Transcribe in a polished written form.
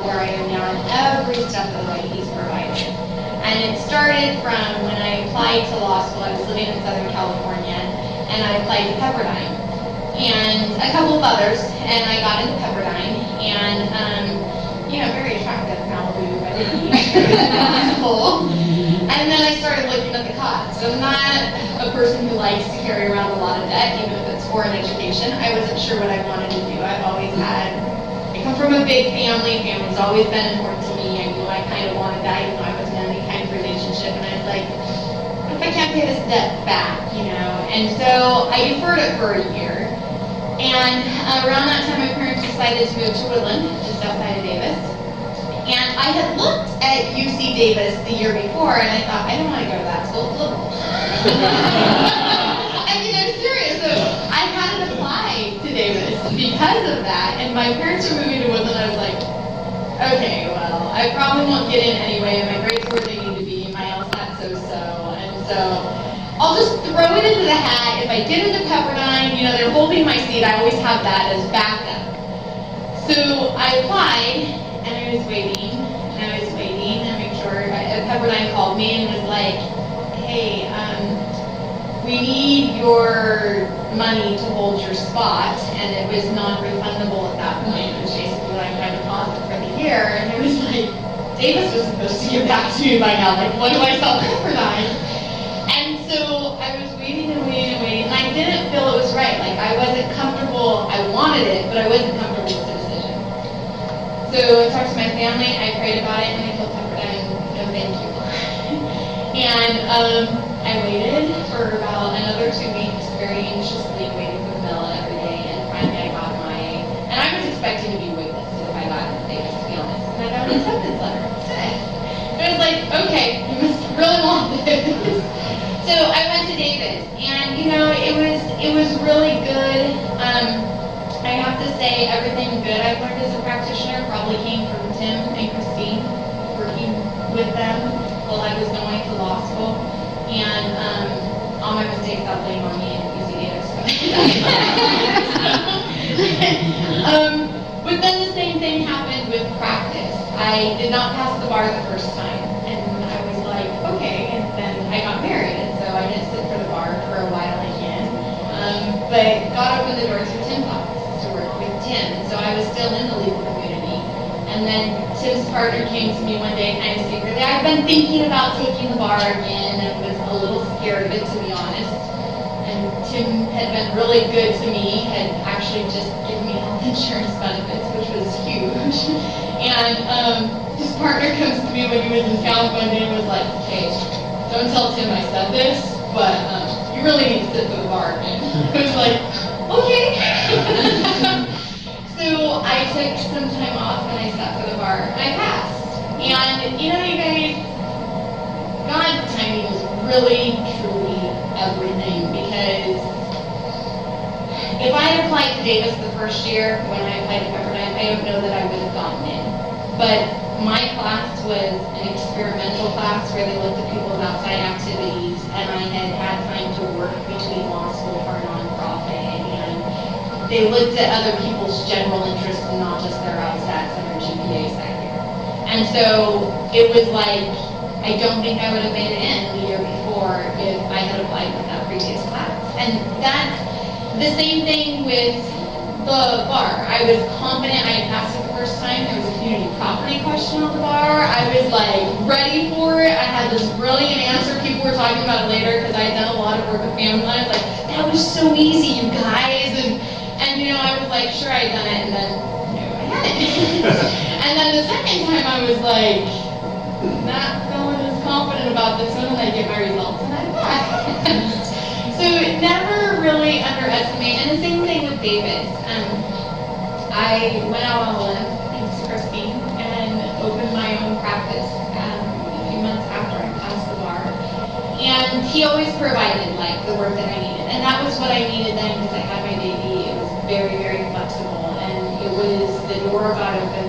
where I am now, and every step of the way he's provided. And it started from when I applied to law school. I was living in Southern California, and I applied to Pepperdine, and a couple of others, and I got into Pepperdine, and very attractive Malibu, beautiful. And then I started looking at the costs. I'm not a person who likes to carry around a lot of debt, even if it's for an education. I wasn't sure what I wanted to do. I come from a big family. Family's always been important to me. I knew I kind of wanted that, even though I wasn't in any kind of relationship. And I was like, what if I can't pay this debt back, And so I deferred it for a year. And around that time, my parents decided to move to Woodland, just outside of Davis. And I had looked at UC Davis the year before, and I thought, I don't want to go to that school, it's liberal. I'm serious. So I hadn't applied to Davis because of that, and my parents were moving to Woodland. I was like, okay, well, I probably won't get in anyway, and my grades where they need to be, my LSAT so-so, and so I'll just throw it into the hat. If I get into Pepperdine, they're holding my seat, I always have that as backup. So I applied, and I was waiting, and make sure. Pepperdine called me and was like, hey, we need your money to hold your spot, and it was non-refundable at that point. It was basically like my deposit for the year, and it was like, Davis was supposed to get back to me by now, like, what do I tell Pepperdine? And so I was waiting, and I didn't feel it was right. Like, I wasn't comfortable. I wanted it, but I wasn't comfortable with the decision. So I talked to my family, I prayed about it, and I told Pepperdine, no thank you. And I waited for about another 2 weeks, very anxiously waiting for the bill every day, and finally I got and I was expecting to be waitlisted if I got into Davis, to be honest, and I got an acceptance letter. And I was like, okay, you must really want this. So I went to Davis, and it was really good. I have to say, everything good I've learned as a practitioner probably came from Tim and Christine, working with them while I was going to law school. And all my mistakes I'll blame on me and UC Davis. But then the same thing happened with practice. I did not pass the bar the first time, and I was like, okay, and then I got married, and so I didn't sit for the bar for a while again. But God opened the doors for Tim's office to work with Tim, and so I was still in the legal community. And then Tim's partner came to me one day, kind of secretly. I've been thinking about taking the bar again, and was a little scared of it, to be honest. And Tim had been really good to me, had actually just given me health insurance benefits, which was huge. And his partner comes to me when he was in town one day and was like, hey, don't tell Tim I said this, but you really need to sit for the bar again. I was like, okay. So I took some time off and I sat for the bar and I passed. And you guys, God's timing is really, truly everything, because if I had applied to Davis the first year when I applied to Pepperdine, I don't know that I would have gotten in. But my class was an experimental class where they looked at people's outside activities, and I had time to work between law school for a nonprofit, and they looked at other people's general interests and not just their LSATs and their GPAs that year. And so it was like, I don't think I would have made it in the year before if I had applied with that previous class. And that's the same thing with the bar. I was confident I had passed it the first time. There was a community property question on the bar. I was like ready for it. I had this brilliant answer. People were talking about it later because I had done a lot of work with family life. Like, that was so easy, you guys. And I was like, sure, I had done it, and then no, I hadn't. And then the second time I was like, not feeling as confident about this one, and I get my results, and I passed. So never really underestimate. And the same thing with Davis. I went out on a limb, thanks to Christine, and opened my own practice a few months after I passed the bar. And he always provided the work that I needed, and that was what I needed then because I had my baby. It was very, very flexible, and it was the door got open